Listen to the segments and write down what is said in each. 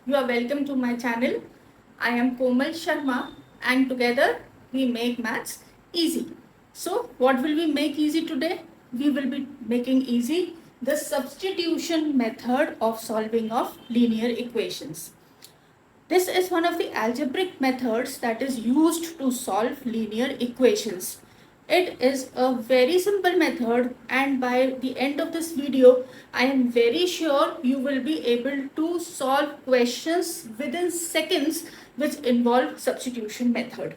You are welcome to my channel. I am Komal Sharma and together we make maths easy. So what will we make easy today? We will be making easy the substitution method of solving of linear equations. This is one of the algebraic methods that is used to solve linear equations. It is a very simple method and by the end of this video, I am very sure you will be able to solve questions within seconds which involve substitution method.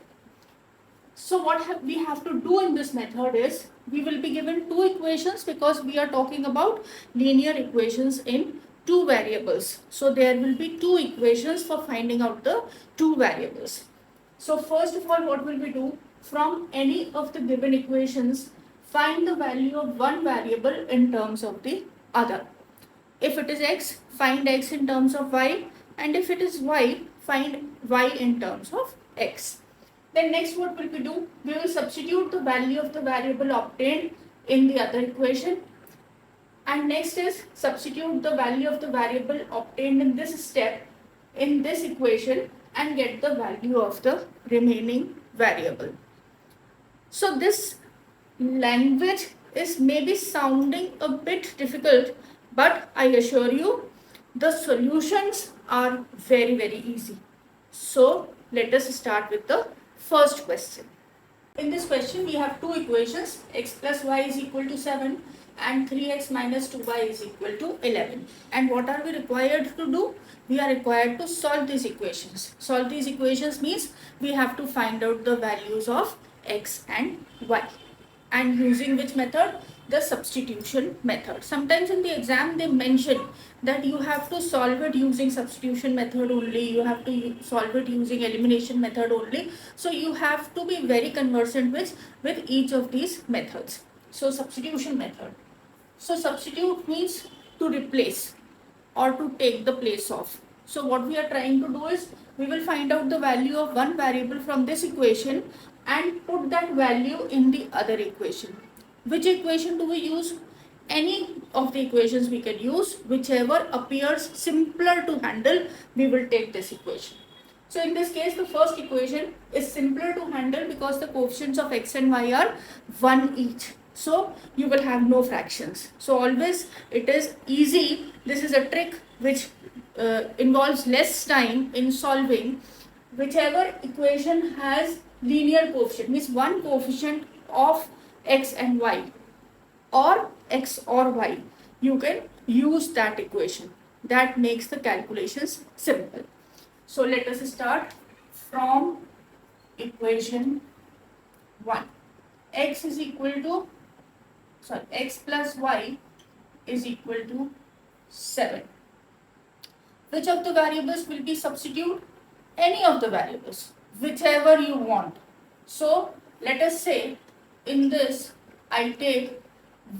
So what we have to do in this method is we will be given two equations because we are talking about linear equations in two variables. So there will be two equations for finding out the two variables. So first of all, what will we do? From any of the given equations, find the value of one variable in terms of the other. If it is x, find x in terms of y, and if it is y, find y in terms of x. Then next what will we do? We will substitute the value of the variable obtained in the other equation. And next is substitute the value of the variable obtained in this step in this equation and get the value of the remaining variable. So this language is maybe sounding a bit difficult, but I assure you the solutions are very easy. So let us start with the first question. In this question, we have two equations, x plus y is equal to 7 and 3x minus 2y is equal to 11. And what are we required to do? We are required to solve these equations. Solve these equations means we have to find out the values of x and y. And using which method? The substitution method. Sometimes in the exam they mention that you have to solve it using substitution method only, you have to solve it using elimination method only. So you have to be very conversant with each of these methods. So substitution method. So substitute means to replace or to take the place of. So what we are trying to do is we will find out the value of one variable from this equation and put that value in the other equation. Which equation do we use? Any of the equations we can use, whichever appears simpler to handle, we will take this equation. So in this case, the first equation is simpler to handle because the coefficients of x and y are 1 each. So you will have no fractions. So always it is easy. This is a trick which involves less time in solving. Whichever equation has linear coefficient, means one coefficient of x and y or x or y, you can use that equation. That makes the calculations simple. So let us start from equation 1. X is equal to, x plus y is equal to 7. Which of the variables will be substitute? Any of the variables, whichever you want. So let us say in this I take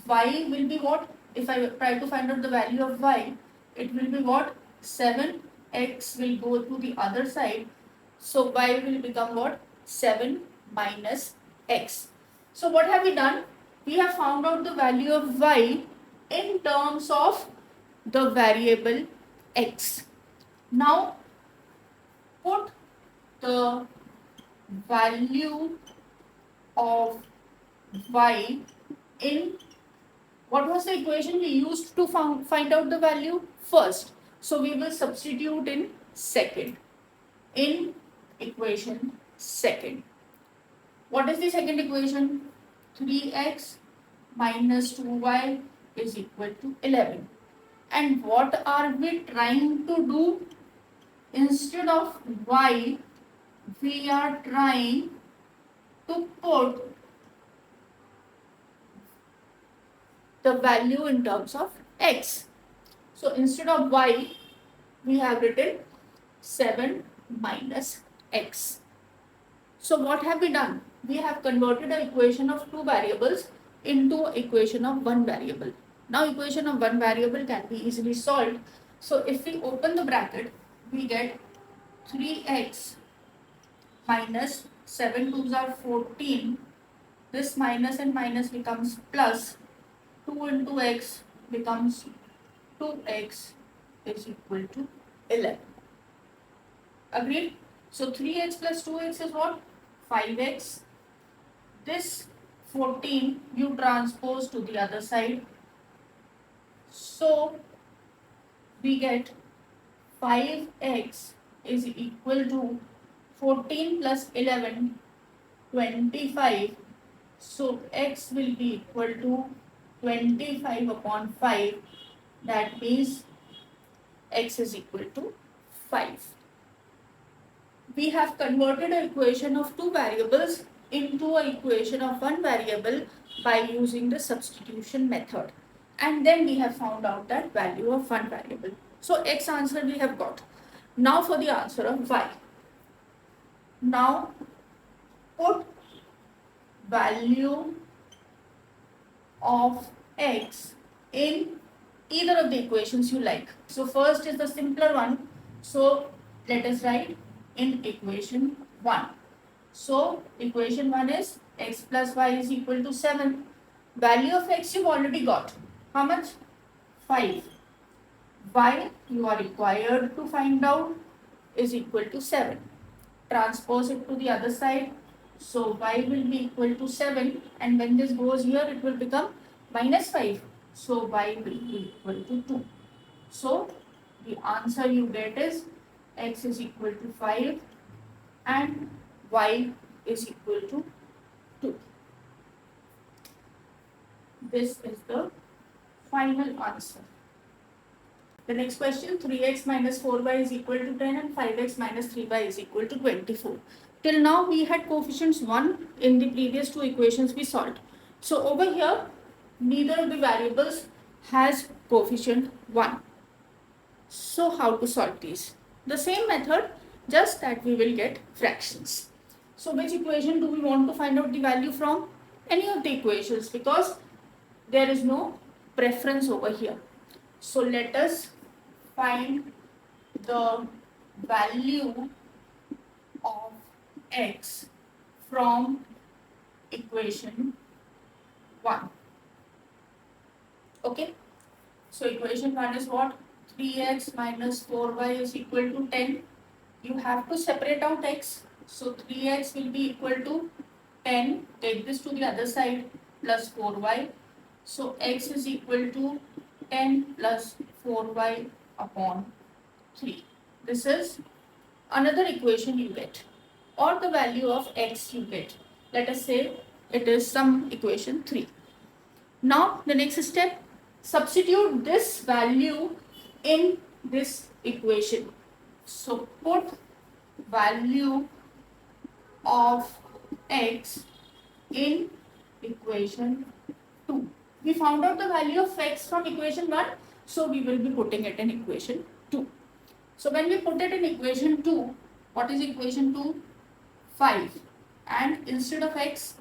y will be what? If I try to find out the value of y, it will be what? 7. X will go to the other side. So y will become what? 7 minus x. So what have we done? We have found out the value of y in terms of the variable x. Now put the value of y in, what was the equation we used to find out the value? First. So we will substitute in second. In equation second. What is the second equation? 3x minus 2y is equal to 11. And what are we trying to do? Instead of y, we are trying to put the value in terms of x. So instead of y, we have written 7 minus x. So what have we done? We have converted an equation of two variables into an equation of one variable. Now equation of one variable can be easily solved. So if we open the bracket, we get 3x minus 7 2s are 14. This minus and minus becomes plus. 2 into x becomes 2x is equal to 11. Agreed? So 3x plus 2x is what? 5x. This 14 you transpose to the other side. So we get 5x is equal to 14 plus 11, 25. So x will be equal to 25 upon 5. That means x is equal to 5. We have converted an equation of two variables into an equation of one variable by using the substitution method. And then we have found out that value of one variable. So x answer we have got. Now for the answer of y. Now put value of x in either of the equations you like. So first is the simpler one. So let us write in equation 1. So equation 1 is x plus y is equal to 7. Value of x you've already got. How much? 5. Y you are required to find out is equal to 7. Transpose it to the other side. So y will be equal to 7, and when this goes here it will become minus 5. So y will be equal to 2. So the answer you get is x is equal to 5 and y is equal to 2. This is the final answer. The next question, 3x minus 4y is equal to 10 and 5x minus 3y is equal to 24. Till now we had coefficients 1 in the previous two equations we solved. So over here, neither of the variables has coefficient 1. So how to solve these? The same method, just that we will get fractions. So which equation do we want to find out the value from? Any of the equations, because there is no preference over here. So let us find the value of x from equation 1. Okay. So equation 1 is what? 3x minus 4y is equal to 10. You have to separate out x. So 3x will be equal to 10. Take this to the other side, plus 4y. So x is equal to 10 plus 4y upon 3. This is another equation you get, or the value of x you get. Let us say it is some equation 3. Now the next step, substitute this value in this equation. So put value of x in equation 2. We found out the value of x from equation 1, so we will be putting it in equation 2. So when we put it in equation 2, what is equation 2? 5. And instead of x,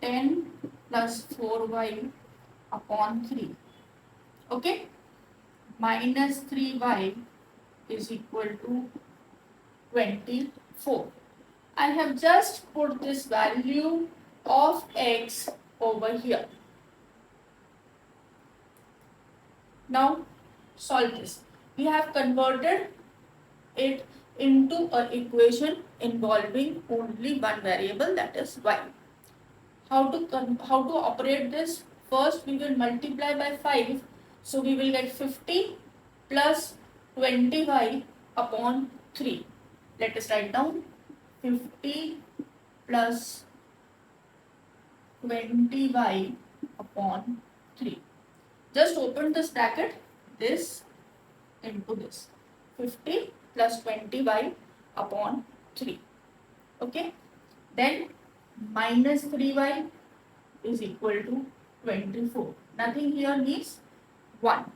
10 plus 4y upon 3. Okay? Minus 3y is equal to 24. I have just put this value of x over here. Now solve this. We have converted it into an equation involving only one variable, that is y. How to operate this? First we will multiply by 5. So we will get 50 plus 20y upon 3. Let us write down 50 plus 20y upon 3. Just open this bracket, this into this. 50 plus 20y upon 3. Okay. Then minus 3y is equal to 24. Nothing here needs 1.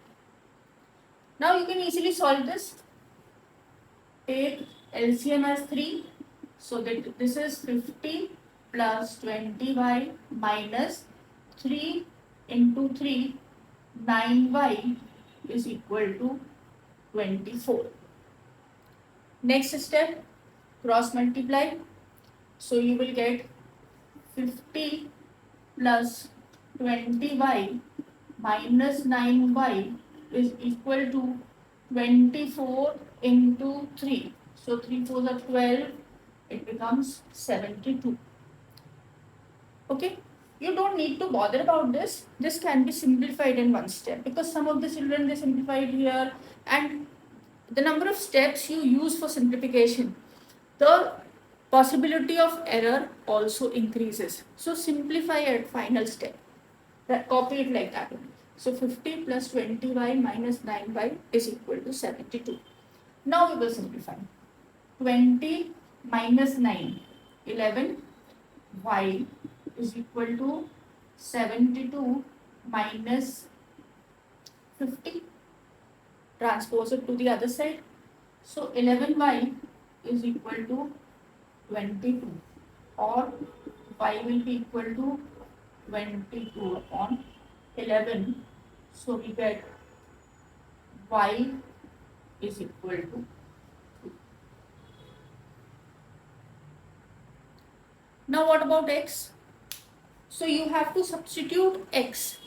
Now you can easily solve this. Take LCM as 3. So that this is 50 plus 20y minus 3 into 3. 9y is equal to 24. Next step, cross multiply. So you will get 50 plus 20y minus 9y is equal to 24 into 3. So 3 4s are 12. It becomes 72. Okay. You don't need to bother about this. This can be simplified in one step because some of the children they simplified here, and the number of steps you use for simplification, the possibility of error also increases. So simplify at final step. Copy it like that. So 50 plus 20y minus 9y is equal to 72. Now we will simplify. 20 minus 9, 11, y is equal to 72 minus 50. Transpose it to the other side. So 11y is equal to 22, or y will be equal to 22 upon 11. So we get y is equal to 2. Now what about x? So you have to substitute x.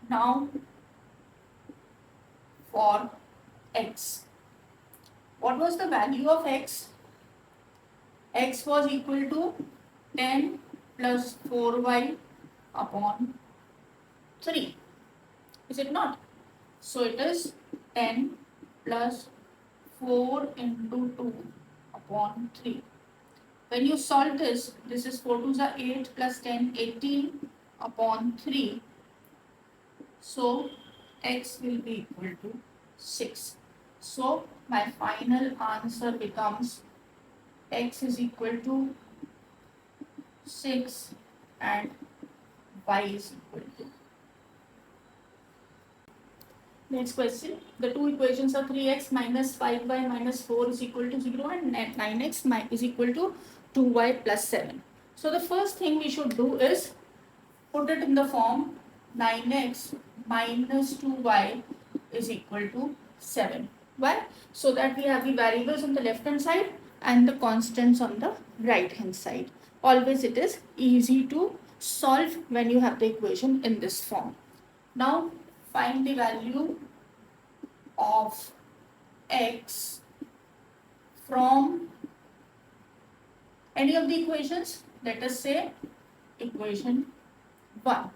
Now for x, what was the value of x? X was equal to 10 plus 4y upon 3. Is it not? So it is 10 plus 4 into 2 upon 3. When you solve this, this is 4 2s are 8 plus 10, 18 upon 3. So x will be equal to 6. So my final answer becomes x is equal to 6 and y is equal to. Next question. The two equations are 3x minus 5y minus 4 is equal to 0 and 9x is equal to 2y plus 7. So the first thing we should do is put it in the form 9x minus 2y is equal to 7. Why? So that we have the variables on the left hand side and the constants on the right hand side. Always it is easy to solve when you have the equation in this form. Now find the value of x from any of the equations. Let us say equation 1.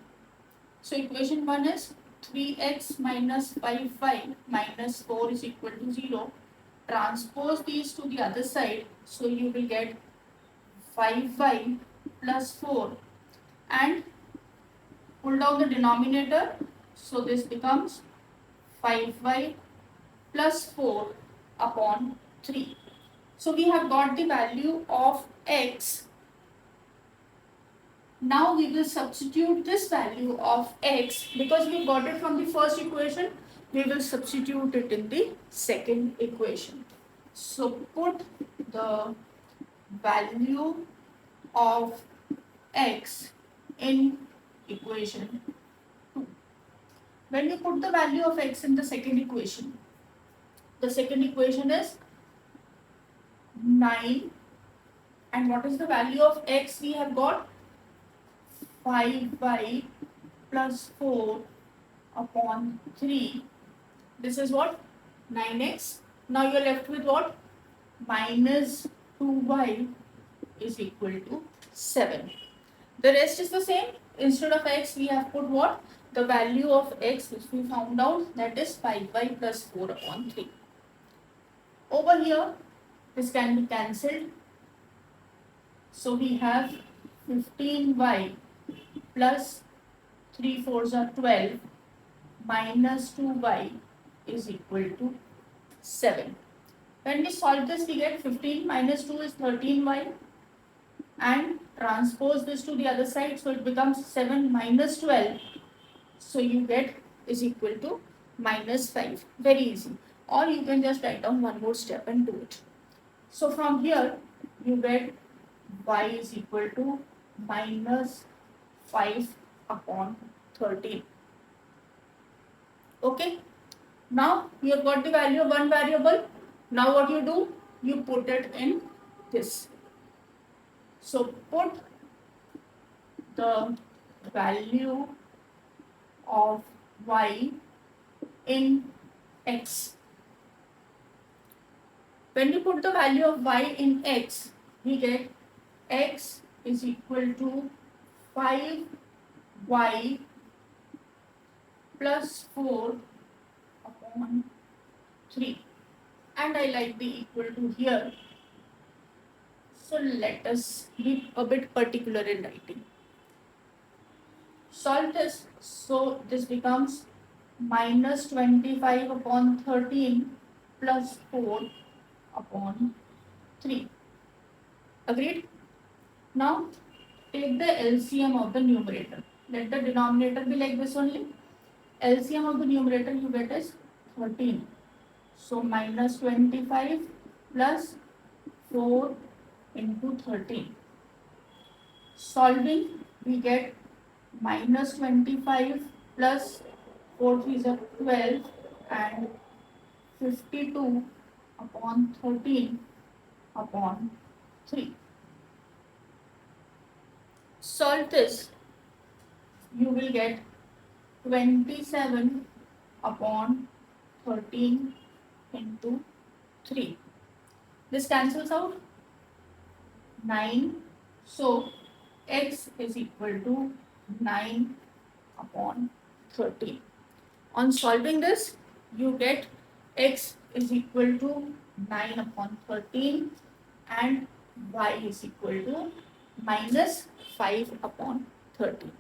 So equation 1 is 3x minus 5y minus 4 is equal to 0. Transpose these to the other side. So you will get 5y plus 4 and pull down the denominator. So this becomes 5y plus 4 upon 3. So we have got the value of x. Now we will substitute this value of x because we got it from the first equation. We will substitute it in the second equation. So put the value of x in equation 2. When you put the value of x in the second equation is 9, and what is the value of x we have got? 5y plus 4 upon 3. This is what? 9x. Now you are left with what? Minus 2y is equal to 7. The rest is the same. Instead of x, we have put what? The value of x which we found out, that is 5y plus 4 upon 3. Over here, this can be cancelled. So we have 15y plus 3 4s are 12 minus 2y is equal to 7. When we solve this, we get 15 minus 2 is 13y, and transpose this to the other side, so it becomes 7 minus 12. So you get is equal to minus 5. Very easy. Or you can just write down one more step and do it. So from here, you get y is equal to minus 5 upon 13. Okay. Now you have got the value of one variable. Now what you do? you put it in this. So put the value of y in x. When we put the value of y in x, we get x is equal to 5y plus 4 upon 3. And I like the equal to here. So let us be a bit particular in writing. Solve this. So this becomes minus 25 upon 13 plus 4 upon 3. Agreed? Now take the LCM of the numerator. Let the denominator be like this only. LCM of the numerator you get is 13. So minus 25 plus 4 into 13. Solving, we get minus 25 plus 4 is 12 and 52 upon 13 upon 3. Solve this, you will get 27 upon 13 into 3. This cancels out 9. So x is equal to 9 upon 13. On solving this, you get x is equal to 9 upon 13 and y is equal to minus 5 upon 13.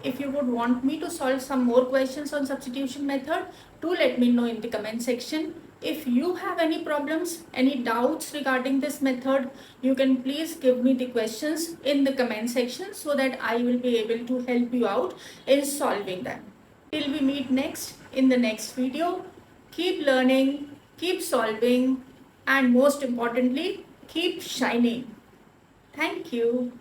If you would want me to solve some more questions on substitution method, do let me know in the comment section. If you have any problems, any doubts regarding this method, you can please give me the questions in the comment section so that I will be able to help you out in solving them. Till we meet next in the next video, keep learning, keep solving, and most importantly, keep shining. Thank you.